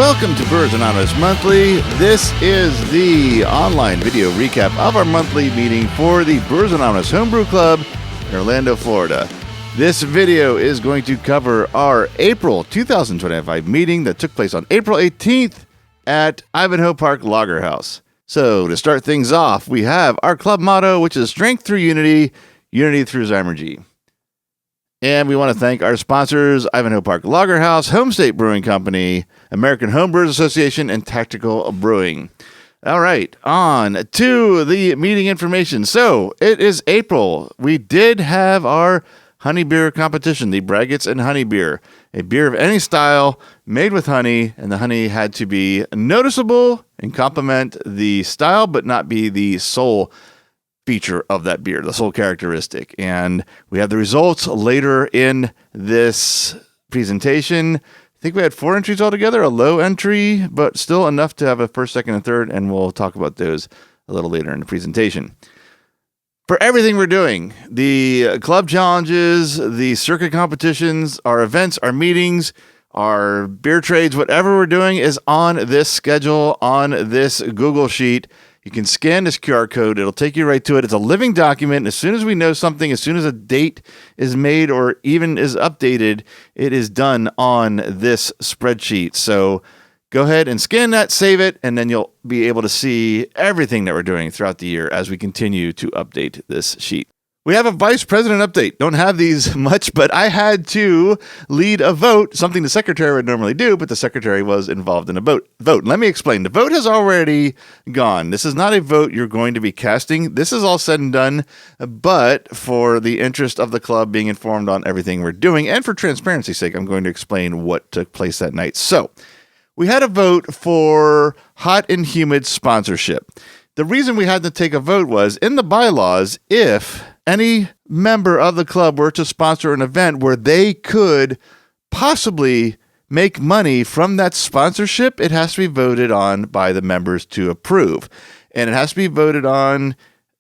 Welcome to Brewers Anonymous Monthly. This is the online video recap of our monthly meeting for the Brewers Anonymous Homebrew Club in Orlando, Florida. This video is going to cover our April 2025 meeting that took place on April 18th at Ivanhoe Park Lager House. So to start things off, we have our club motto, which is strength through unity, unity through Zymurgy. And we want to thank our sponsors, Ivanhoe Park Lager House, Homestate Brewing Company, American Homebrewers Association, and Tactical Brewing. All right, on to the meeting information. So it is April. We did have our honey beer competition, the Braggots and Honey Beer, a beer of any style made with honey, and the honey had to be noticeable and complement the style, but not be the sole feature of that beer, the sole characteristic. And we have the results later in this presentation. I think we had 4 entries altogether, a low entry, but still enough to have a first, second, and third, and we'll talk about those a little later in the presentation. For everything we're doing, the club challenges, the circuit competitions, our events, our meetings, our beer trades, whatever we're doing is on this schedule, on this Google Sheet. You can scan this QR code. It'll take you right to it. It's a living document. As soon as we know something, as soon as a date is made or even is updated, it is done on this spreadsheet. So go ahead and scan that, save it, and then you'll be able to see everything that we're doing throughout the year as we continue to update this sheet. We have a vice president update. Don't have these much, but I had to lead a vote, something the secretary would normally do, but the secretary was involved in a vote. Let me explain. The vote has already gone. This is not a vote you're going to be casting. This is all said and done, but for the interest of the club being informed on everything we're doing, and for transparency's sake, I'm going to explain what took place that night. So, we had a vote for Hot and Humid sponsorship. The reason we had to take a vote was, in the bylaws, if any member of the club were to sponsor an event where they could possibly make money from that sponsorship, it has to be voted on by the members to approve. And it has to be voted on,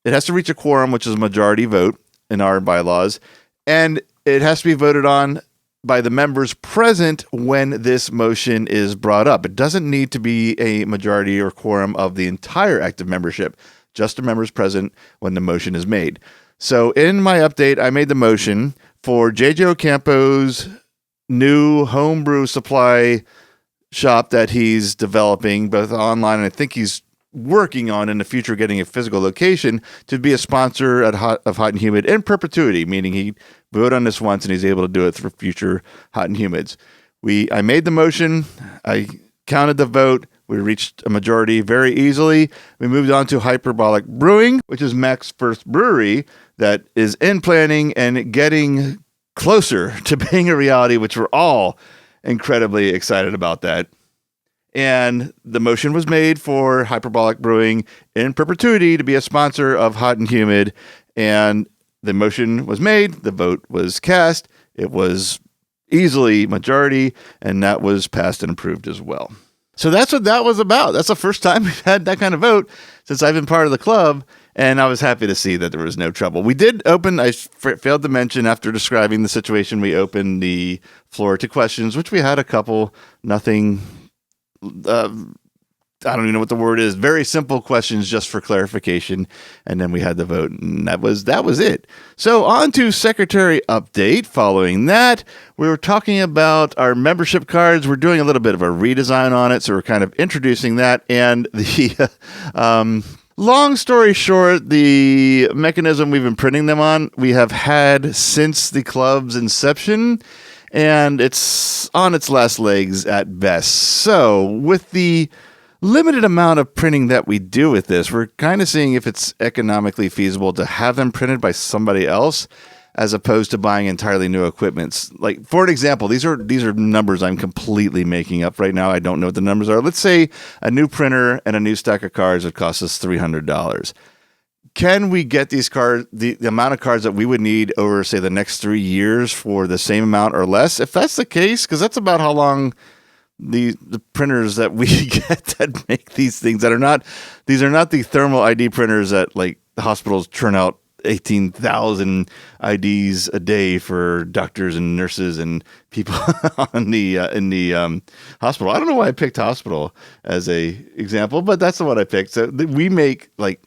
it has to reach a quorum, which is a majority vote in our bylaws, and it has to be voted on by the members present when this motion is brought up. It doesn't need to be a majority or quorum of the entire active membership, just the members present when the motion is made. So in my update, I made the motion for JJ Ocampo's new homebrew supply shop that he's developing both online, and I think he's working on in the future getting a physical location, to be a sponsor of Hot and Humid in perpetuity, meaning he voted on this once and he's able to do it for future Hot and Humids. I made the motion. I counted the vote. We reached a majority very easily. We moved on to Hyperbolic Brewing, which is Mac's first brewery that is in planning and getting closer to being a reality, which we're all incredibly excited about that. And the motion was made for Hyperbolic Brewing in perpetuity to be a sponsor of Hot and Humid. And the motion was made. The vote was cast. It was easily majority, and that was passed and approved as well. So that's what that was about. That's the first time we've had that kind of vote since I've been part of the club, and I was happy to see that there was no trouble. We did open, I failed to mention after describing the situation, we opened the floor to questions, which we had a couple, nothing, I don't even know what the word is, very simple questions just for clarification, and then we had the vote, and that was it. So on to secretary update. Following that, we were talking about our membership cards. We're doing a little bit of a redesign on it, so we're kind of introducing that, and the long story short, the mechanism we've been printing them on, we have had since the club's inception, and it's on its last legs at best. So with the limited amount of printing that we do with this, we're kind of seeing if it's economically feasible to have them printed by somebody else as opposed to buying entirely new equipment. Like, for an example, these are numbers I'm completely making up right now. I don't know what the numbers are. Let's say a new printer and a new stack of cards would cost us $300. Can we get these cards, the amount of cards that we would need over, say, the next 3 years for the same amount or less? If that's the case, because that's about how long the printers that we get that make these things that are not, these are not the thermal ID printers that like the hospitals churn out 18,000 IDs a day for doctors and nurses and people in the hospital. I don't know why I picked hospital as a example, but that's the one I picked. So we make like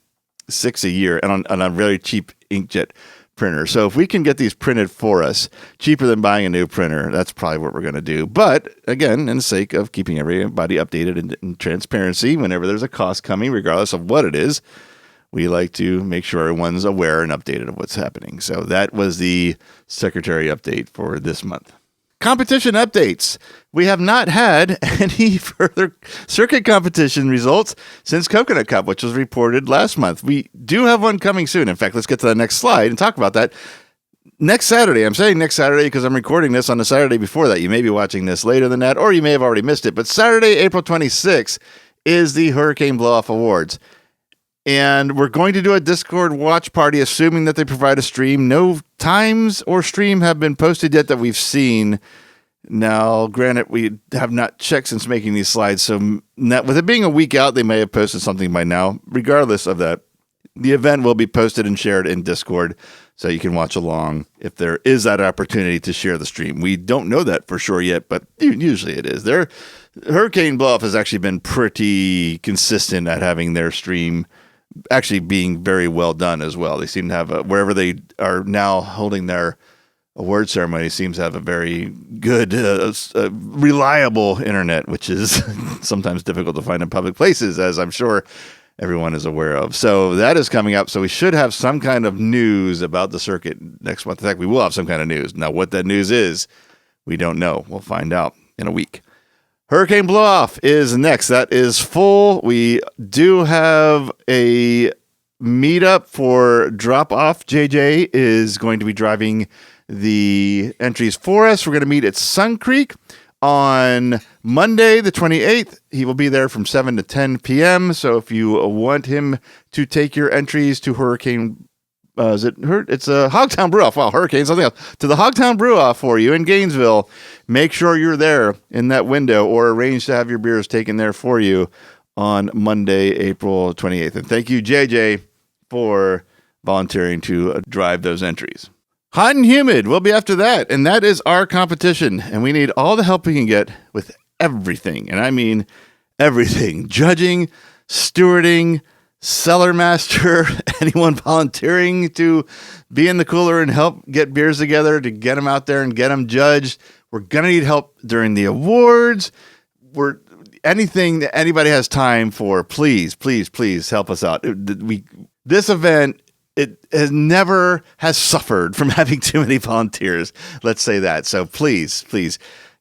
6 a year and on a very cheap inkjet printer. So if we can get these printed for us cheaper than buying a new printer, that's probably what we're going to do. But again, in the sake of keeping everybody updated and transparency, whenever there's a cost coming, regardless of what it is, we like to make sure everyone's aware and updated of what's happening. So that was the secretary update for this month. Competition updates. We have not had any further circuit competition results since Coconut Cup, which was reported last month. We do have one coming soon. In fact, let's get to the next slide and talk about that. Next Saturday, I'm saying next Saturday because I'm recording this on the Saturday before that. You may be watching this later than that, or you may have already missed it. But Saturday, April 26th is the Hurricane Blow-Off Awards. And we're going to do a Discord watch party, assuming that they provide a stream. No times or stream have been posted yet that we've seen. Now, granted, we have not checked since making these slides, so with it being a week out, they may have posted something by now. Regardless of that, the event will be posted and shared in Discord, so you can watch along if there is that opportunity to share the stream. We don't know that for sure yet, but usually it is. Hurricane Blow-Off has actually been pretty consistent at having their stream actually being very well done as well. They seem to have wherever they are now holding their award ceremony seems to have a very good, reliable internet, which is sometimes difficult to find in public places, as I'm sure everyone is aware of. So that is coming up. So we should have some kind of news about the circuit next month. In fact, we will have some kind of news. Now, what that news is, we don't know. We'll find out in a week. Hurricane Blow-Off is next. That is full. We do have a meetup for drop-off. JJ is going to be driving the entries for us. We're going to meet at Sun Creek on Monday, the 28th. He will be there from 7 to 10 p.m. So if you want him to take your entries to Hurricane it's a Hogtown Brew-Off. Wow, Hurricane, something else. To the Hogtown Brew-Off for you in Gainesville. Make sure you're there in that window or arrange to have your beers taken there for you on Monday, April 28th. And thank you, JJ, for volunteering to drive those entries. Hot and Humid will be after that, and that is our competition. And we need all the help we can get with everything. And I mean everything. Judging, stewarding, cellar master, anyone volunteering to be in the cooler and help get beers together to get them out there and get them judged. We're going to need help during the awards. Anything that anybody has time for, please, please, please help us out. This event, it never has suffered from having too many volunteers. Let's say that. So please, please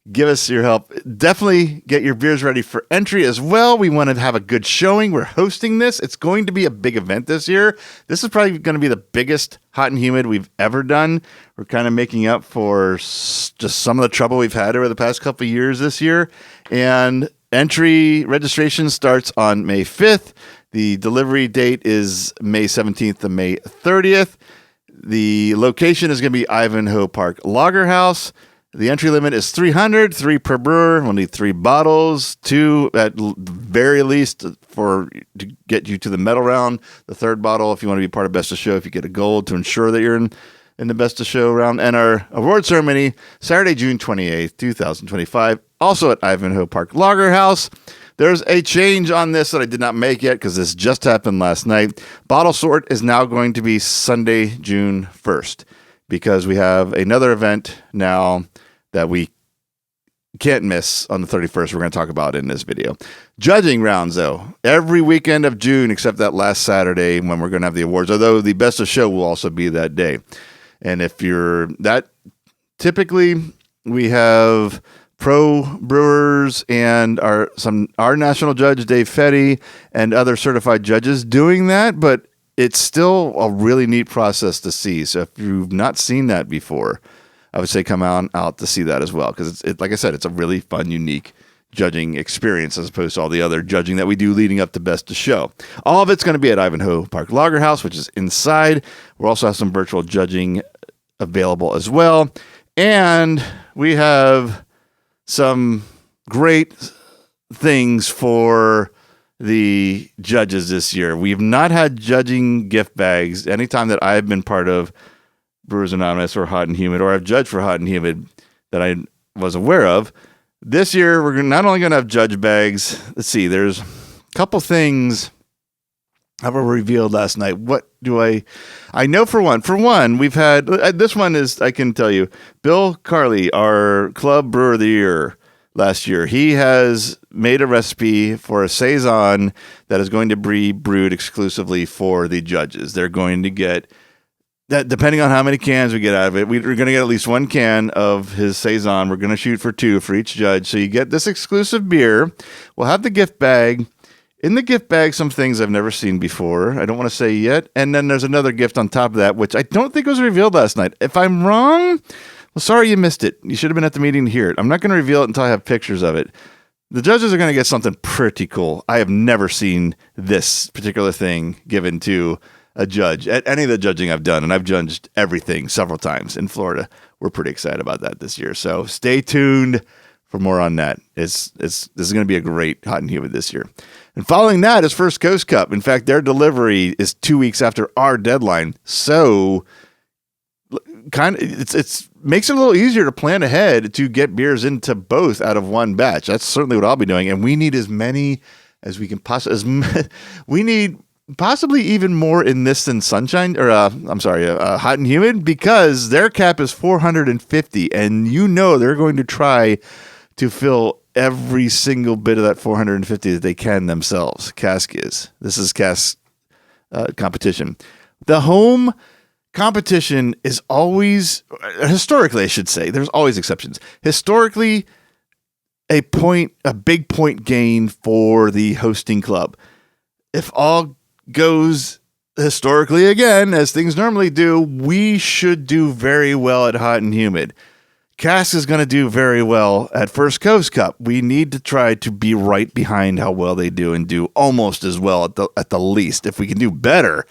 give us your help. Definitely get your beers ready for entry as well. We want to have a good showing. We're hosting this. It's going to be a big event this year. This is probably going to be the biggest Hot and Humid we've ever done. We're kind of making up for just some of the trouble we've had over the past couple of years this year. And entry registration starts on May 5th. The delivery date is May 17th to May 30th. The location is going to be Ivanhoe Park Lager House. The entry limit is 300, 3 per brewer. We'll need 3 bottles, 2 at very least to get you to the medal round. The 3rd bottle, if you want to be part of Best of Show, if you get a gold to ensure that you're in the Best of Show round. And our award ceremony, Saturday, June 28th, 2025, also at Ivanhoe Park Lager House. There's a change on this that I did not make yet because this just happened last night. Bottle sort is now going to be Sunday, June 1st, because we have another event now that we can't miss on the 31st. We're going to talk about it in this video. Judging rounds, though, every weekend of June except that last Saturday when we're going to have the awards, although the Best of Show will also be that day. And if you're that, typically we have pro brewers and our national judge, Dave Fetty, and other certified judges doing that, but it's still a really neat process to see. So if you've not seen that before, I would say come out to see that as well, because it's like I said, it's a really fun, unique judging experience as opposed to all the other judging that we do leading up to Best of Show. All of it's going to be at Ivanhoe Park Lager House, which is inside. We'll also have some virtual judging available as well. And we have some great things for the judges this year. We've not had judging gift bags anytime that I've been part of Brewers Anonymous or Hot and Humid, or I've judged for Hot and Humid that I was aware of. This year, we're not only going to have judge bags. Let's see, there's a couple things that were revealed last night. What do I know for one, we've had, this one is, I can tell you, Bill Carley, our club brewer of the year last year, he has made a recipe for a Saison that is going to be brewed exclusively for the judges. They're going to get that, depending on how many cans we get out of it. We're going to get at least one can of his Saison. We're going to shoot for 2 for each judge. So you get this exclusive beer. We'll have the gift bag. In the gift bag, some things I've never seen before. I don't want to say yet. And then there's another gift on top of that, which I don't think was revealed last night. If I'm wrong, well, sorry you missed it. You should have been at the meeting to hear it. I'm not going to reveal it until I have pictures of it. The judges are going to get something pretty cool. I have never seen this particular thing given to a judge at any of the judging I've done, and I've judged everything several times in Florida. We're pretty excited about that this year. So stay tuned for more on that. This is going to be a great Hot and Humid this year. And following that is First Coast Cup. In fact, their delivery is 2 weeks after our deadline. So kind of it's makes it a little easier to plan ahead to get beers into both out of one batch. That's certainly what I'll be doing. And we need as many as we can possibly, we need possibly even more in this than Sunshine, or Hot and Humid, because their cap is 450, and they're going to try to fill every single bit of that 450 that they can themselves. Cask is. This is Cask competition. The home competition is always, historically, I should say, there's always exceptions. Historically, a big point gain for the hosting club. If all goes historically again, as things normally do, we should do very well at Hot and Humid. Cass is going to do very well at First Coast Cup. We need to try to be right behind how well they do and do almost as well at the least. If we can do better,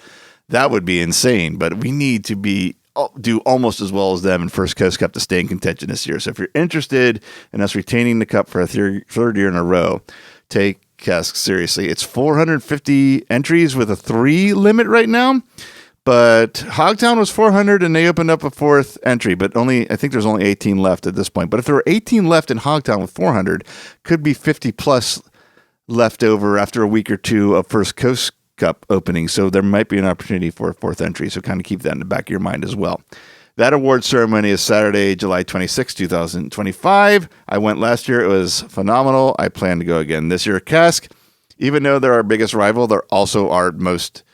that would be insane. But we need to do almost as well as them in First Coast Cup to stay in contention this year. So if you're interested in us retaining the cup for a third year in a row, take Cask seriously. It's 450 entries with a 3 limit right now, but Hogtown was 400 and they opened up a 4th entry, but I think there's only 18 left at this point. But if there were 18 left in Hogtown with 400, could be 50 plus left over after a week or two of First Coast Cup opening. So there might be an opportunity for a 4th entry. So kind of keep that in the back of your mind as well. That award ceremony is Saturday, July 26, 2025. I went last year. It was phenomenal. I plan to go again this year. Cask, even though they're our biggest rival, they're also our most,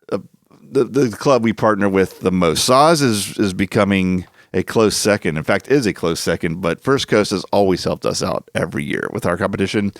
the club we partner with the most. Saws is becoming a close second. In fact, is a close second, but First Coast has always helped us out every year with our competition,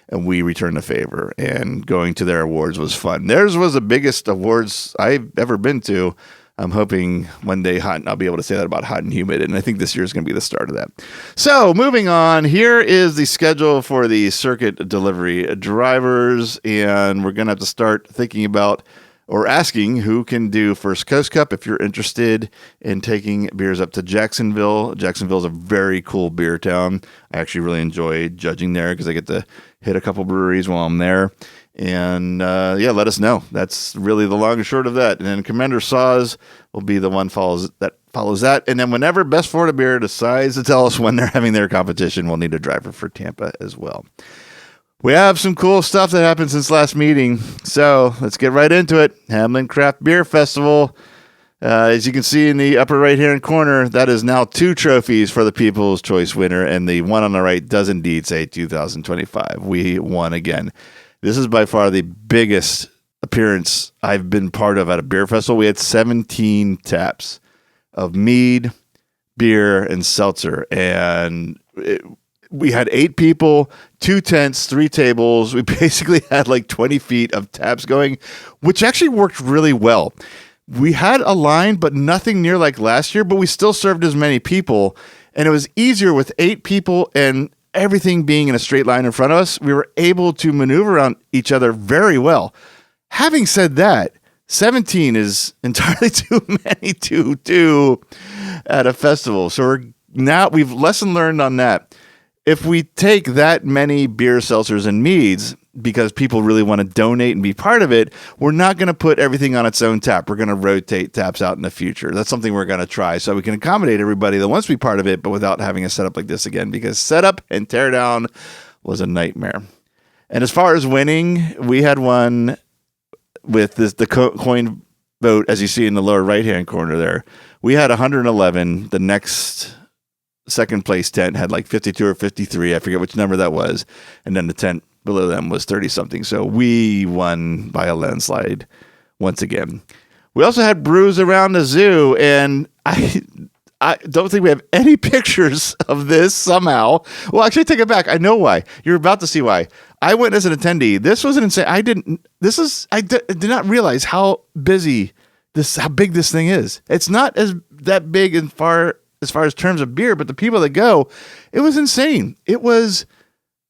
and we return the favor. And going to their awards was fun. Theirs was the biggest awards I've ever been to. I'm hoping one day I'll be able to say that about Hot and Humid, and I think this year is going to be the start of that. So moving on, here is the schedule for the circuit delivery drivers, and we're going to have to start thinking about or asking who can do First Coast Cup if you're interested in taking beers up to Jacksonville. Jacksonville is a very cool beer town. I actually really enjoy judging there because I get to hit a couple breweries while I'm there. And let us know. That's really the long and short of that. And then Commander Saws will be the one follows that. And then whenever Best Florida Beer decides to tell us when they're having their competition, we'll need a driver for Tampa as well. We have some cool stuff that happened since last meeting. So let's get right into it. Hamlin Craft Beer Festival. As you can see in the upper right-hand corner, that is now 2 trophies for the People's Choice winner. And the one on the right does indeed say 2025. We won again. This is by far the biggest appearance I've been part of at a beer festival. We had 17 taps of mead, beer, and seltzer. And we had 8 people, 2 tents, 3 tables. We basically had like 20 feet of taps going, which actually worked really well. We had a line, but nothing near like last year, but we still served as many people. And it was easier with 8 people and everything being in a straight line in front of us. We were able to maneuver around each other very well. Having said that, 17 is entirely too many to do at a festival. So we've lesson learned on that. if we take that many beer, seltzers, and meads because people really want to donate and be part of it, we're not going to put everything on its own tap. We're going to rotate taps out in the future. That's something we're going to try so we can accommodate everybody that wants to be part of it, but without having a setup like this again, because setup and tear down was a nightmare. And as far as winning, we had one with the coin vote, as you see in the lower right-hand corner there. We had 111. The next second place tent had like 52 or 53. I forget which number that was. And then the tent below them was 30 something. So we won by a landslide once again. We also had brews around the zoo, and I don't think we have any pictures of this somehow. Well, actually, take it back. I know why. You're about to see why. I went as an attendee. This was an insane. I did not realize how big this thing is. It's not that big as far as terms of beer, but the people that go, it was insane. It was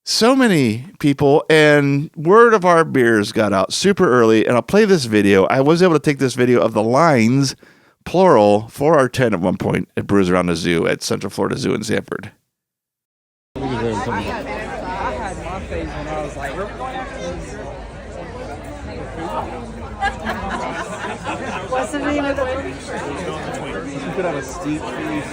so many people, and word of our beers got out super early. And I'll play this video. I was able to take this video of the lines, plural, for our tent at one point at Brewers Around the Zoo at Central Florida Zoo in Sanford. I had my phase when I was like, what's the name of the you could have a steep freeze.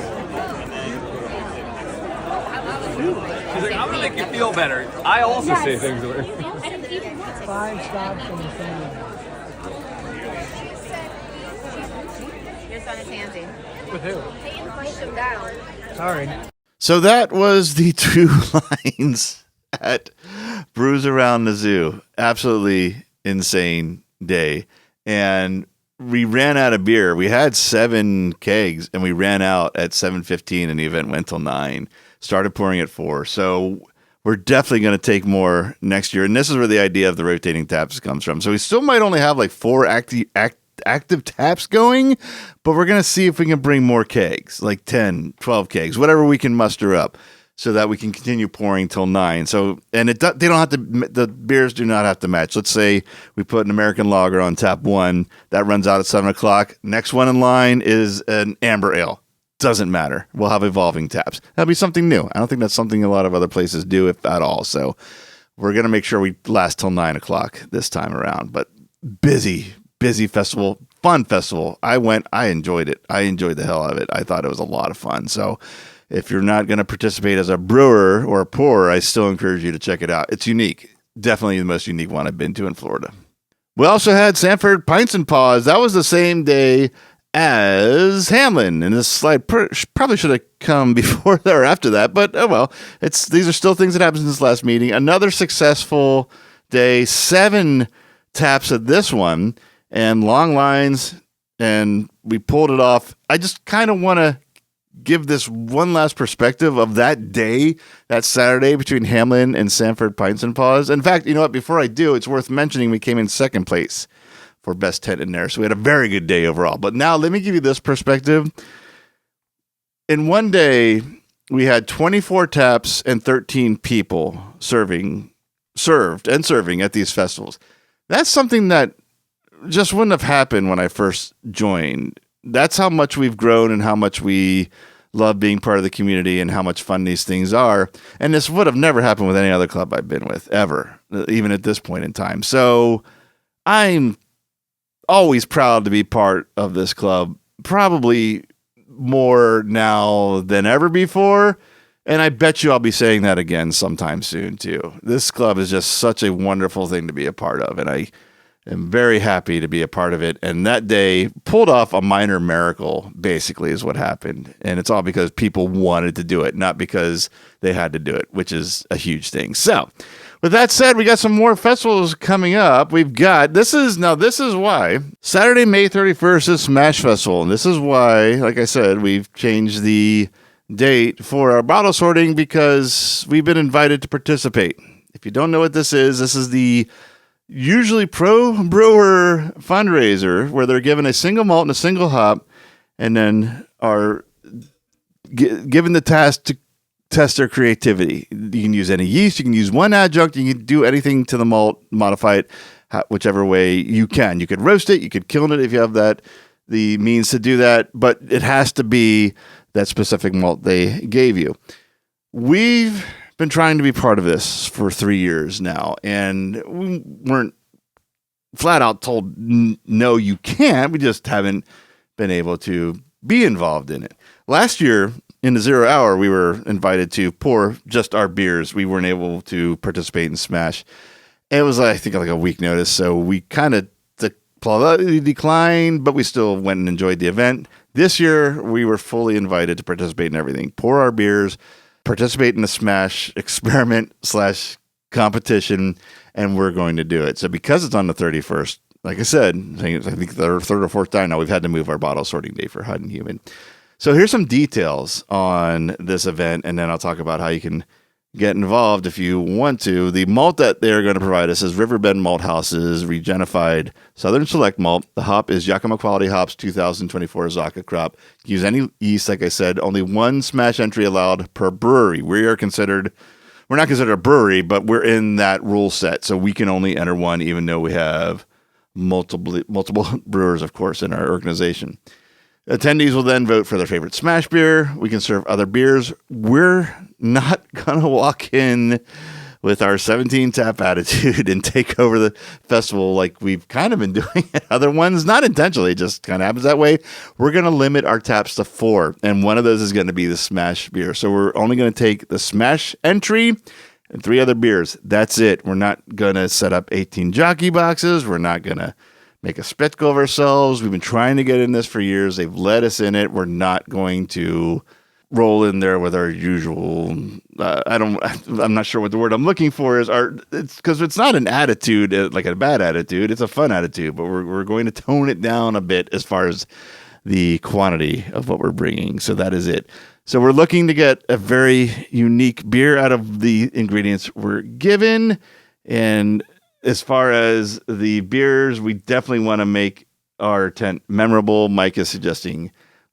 She's like, I'm gonna make you feel better. I also say things to her. 5 stops from the same. Your son is handy. With who? He can push him down. Sorry. So that was the 2 lines at Brews Around the Zoo. Absolutely insane day. And we ran out of beer. We had 7 kegs, and we ran out at 7:15, and the event went till 9. Started pouring at 4. So we're definitely going to take more next year. And this is where the idea of the rotating taps comes from. So we still might only have like 4 active taps going, but we're going to see if we can bring more kegs, like 10, 12 kegs, whatever we can muster up, so that we can continue pouring till 9. So, and they don't have to, the beers do not have to match. Let's say we put an American lager on tap 1, that runs out at 7 o'clock. Next one in line is an amber ale. Doesn't matter. We'll have evolving taps. That'll be something new. I don't think that's something a lot of other places do, if at all. So we're going to make sure we last till 9 o'clock this time around. But busy festival, fun festival. I enjoyed it. I enjoyed the hell out of it. I thought it was a lot of fun. So if you're not going to participate as a brewer or a pourer, I still encourage you to check it out. It's unique. Definitely the most unique one I've been to in Florida. We also had Sanford Pints and Paws. That was the same day as Hamlin, and this slide probably should have come before or after that, but oh well. These are still things that happened in this last meeting. Another successful day, 7 taps at this one, and long lines, and we pulled it off. I just kind of want to give this one last perspective of that day, that Saturday between Hamlin and Sanford Pints and Paws. In fact, you know what? Before I do, it's worth mentioning we came in 2nd place for best tent in there. So we had a very good day overall. But now let me give you this perspective. In one day, we had 24 taps and 13 people served and serving at these festivals. That's something that just wouldn't have happened when I first joined. That's how much we've grown and how much we love being part of the community and how much fun these things are. And this would have never happened with any other club I've been with, ever, even at this point in time. So I'm always proud to be part of this club, probably more now than ever before. And I bet you I'll be saying that again sometime soon too. This club is just such a wonderful thing to be a part of. And I am very happy to be a part of it. And that day pulled off a minor miracle, basically, is what happened. And it's all because people wanted to do it, not because they had to do it, which is a huge thing. So with that said, we got some more festivals coming up. We've got, this is why Saturday, May 31st is Smash Festival. And this is why, like I said, we've changed the date for our bottle sorting, because we've been invited to participate. If you don't know what this is the usually pro brewer fundraiser where they're given a single malt and a single hop, and then are given the task to test their creativity. You can use any yeast, you can use one adjunct, you can do anything to the malt, modify it whichever way you can. You could roast it, you could kiln it if you have the means to do that, but it has to be that specific malt they gave you. We've been trying to be part of this for 3 years now, and we weren't flat out told, no, you can't. We just haven't been able to be involved in it. Last year, in the 0 hour, we were invited to pour just our beers. We weren't able to participate in Smash. It was, I think, like a week notice, so we kind of declined, but we still went and enjoyed the event. This year, we were fully invited to participate in everything. Pour our beers, participate in the Smash experiment / competition, and we're going to do it. So because it's on the 31st, like I said, I think the third or fourth time now, we've had to move our bottle sorting day for HUD and Humid. So here's some details on this event, and then I'll talk about how you can get involved if you want to. The malt that they're going to provide us is Riverbend Malt House's Regenified Southern Select Malt. The hop is Yakima Quality Hops 2024 Zaka crop. Use any yeast, like I said. Only one Smash entry allowed per brewery. We're not considered a brewery, but we're in that rule set, so we can only enter one, even though we have multiple brewers, of course, in our organization. Attendees will then vote for their favorite Smash beer. We can serve other beers. We're not going to walk in with our 17 tap attitude and take over the festival like we've kind of been doing at other ones. Not intentionally, it just kind of happens that way. We're going to limit our taps to 4, and one of those is going to be the Smash beer. So we're only going to take the Smash entry and 3 other beers. That's it. We're not going to set up 18 jockey boxes. We're not going to make a spectacle of ourselves. We've been trying to get in this for years. They've let us in it. We're not going to roll in there with our usual, I'm not sure what the word I'm looking for is. It's because it's not an attitude, like a bad attitude. It's a fun attitude, but we're going to tone it down a bit as far as the quantity of what we're bringing. So that is it. So we're looking to get a very unique beer out of the ingredients we're given. And as far as the beers, we definitely want to make our tent memorable. Mike is suggesting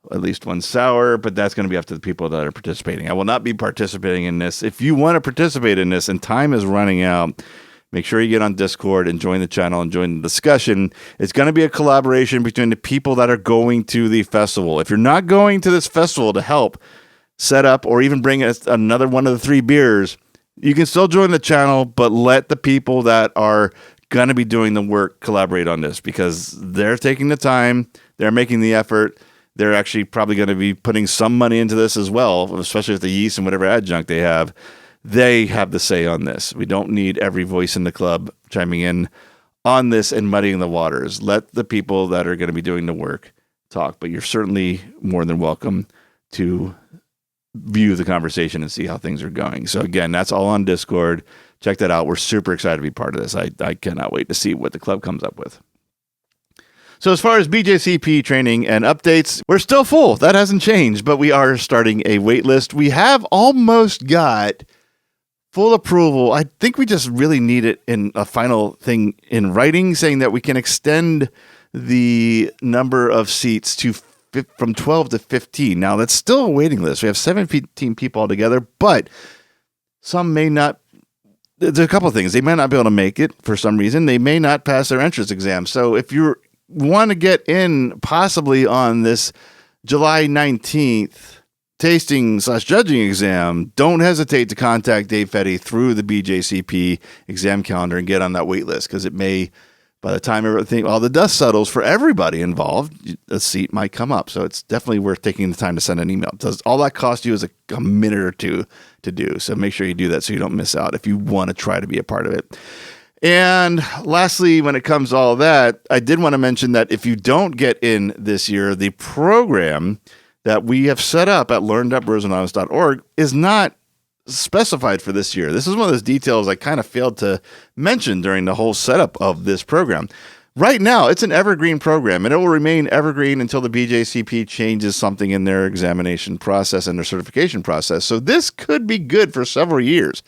at least one sour, but that's going to be up to the people that are participating. I will not be participating in this. If you want to participate in this and time is running out, make sure you get on Discord and join the channel and join the discussion. It's going to be a collaboration between the people that are going to the festival. If you're not going to this festival to help set up or even bring another one of the 3 beers, you can still join the channel, but let the people that are going to be doing the work collaborate on this, because they're taking the time, they're making the effort. They're actually probably going to be putting some money into this as well, especially with the yeast and whatever adjunct they have. They have the say on this. We don't need every voice in the club chiming in on this and muddying the waters. Let the people that are going to be doing the work talk, but you're certainly more than welcome to view the conversation and see how things are going. So again, that's all on Discord. Check that out. We're super excited to be part of this. I cannot wait to see what the club comes up with. So as far as BJCP training and updates, we're still full. That hasn't changed, but we are starting a wait list. We have almost got full approval. I think we just really need it in a final thing in writing saying that we can extend the number of seats to from 12 to 15. Now, that's still a waiting list. We have 17 people altogether, but some may not. There's a couple of things. They might not be able to make it for some reason. They may not pass their entrance exam. So if you want to get in possibly on this July 19th tasting / judging exam, don't hesitate to contact Dave Fetty through the BJCP exam calendar and get on that wait list, because it may, by the time all the dust settles for everybody involved, a seat might come up. So it's definitely worth taking the time to send an email. All that costs you is a minute or two to do. So make sure you do that so you don't miss out if you want to try to be a part of it. And lastly, when it comes to all that, I did want to mention that if you don't get in this year, the program that we have set up at learn.brewersanonymous.org is not specified for this year. This is one of those details I kind of failed to mention during the whole setup of this program. Right now, it's an evergreen program, and it will remain evergreen until the BJCP changes something in their examination process and their certification process. So this could be good for several years.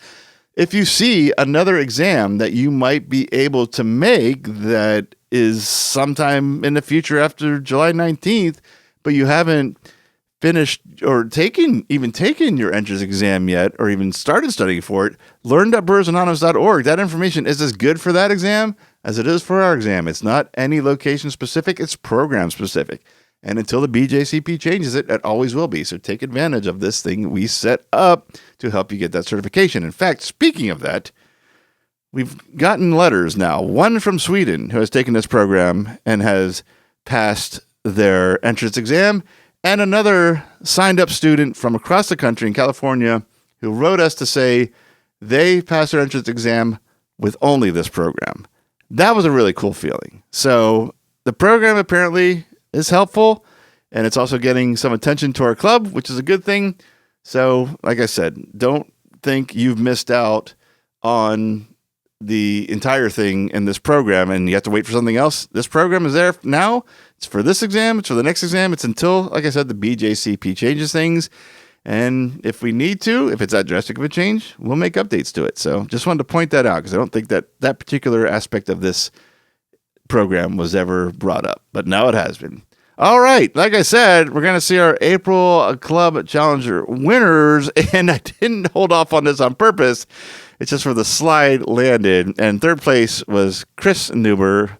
If you see another exam that you might be able to make that is sometime in the future after July 19th, but you haven't finished or taken your entrance exam yet, or even started studying for it, learn.brewersanonymous.org. That information is as good for that exam as it is for our exam. It's not any location specific, it's program specific. And until the BJCP changes it, it always will be. So take advantage of this thing we set up to help you get that certification. In fact, speaking of that, we've gotten letters now. One from Sweden who has taken this program and has passed their entrance exam, and another signed up student from across the country in California who wrote us to say they passed their entrance exam with only this program. That was a really cool feeling. So the program apparently is helpful, and it's also getting some attention to our club, which is a good thing. So, like I said, don't think you've missed out on the entire thing in this program and you have to wait for something else. This program is there now. It's for this exam. It's for the next exam. It's until, like I said, the BJCP changes things. And if we need to, if it's that drastic of a change, we'll make updates to it. So just wanted to point that out because I don't think that that particular aspect of this program was ever brought up, but now it has been. All right, like I said, we're going to see our April Club Challenger winners, and I didn't hold off on this on purpose. It's just where the slide landed, and third place was Chris Newber,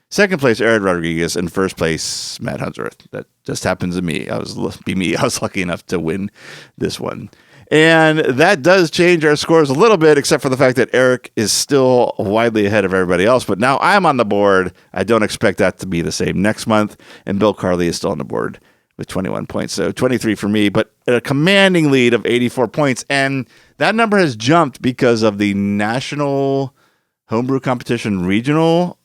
second place Aaron Rodriguez, and first place Matt Hunsworth. That just happens to me. I was lucky enough to win this one. And that does change our scores a little bit, except for the fact that Eric is still widely ahead of everybody else. But now I'm on the board. I don't expect that to be the same next month. And Bill Carley is still on the board with 21 points. So 23 for me, but a commanding lead of 84 points. And that number has jumped because of the National Homebrew Competition Regional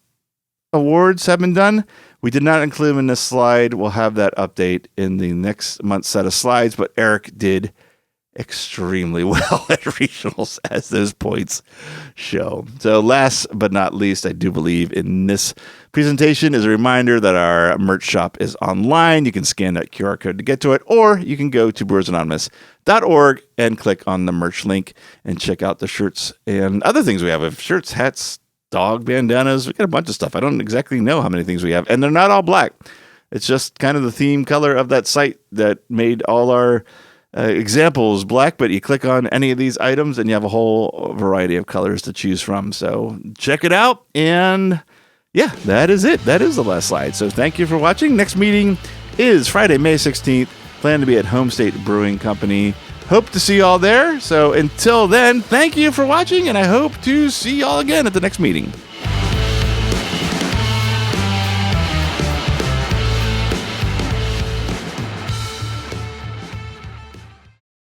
Awards have been done. We did not include them in this slide. We'll have that update in the next month's set of slides. But Eric did extremely well at regionals, as those points show. So last but not least, I do believe in this presentation is a reminder that our merch shop is online. You can scan that QR code to get to it, or you can go to brewersanonymous.org and click on the merch link and check out the shirts and other things we have. We have shirts, hats, dog bandanas. We got a bunch of stuff. I don't exactly know how many things we have, and they're not all black. It's just kind of the theme color of that site that made all our examples black, but you click on any of these items and you have a whole variety of colors to choose from. So check it out. And yeah, that is it. That is the last slide. So thank you for watching. Next meeting is Friday, May 16th. Plan to be at Homestate Brewing Company. Hope to see you all there. So until then, thank you for watching, and I hope to see you all again at the next meeting.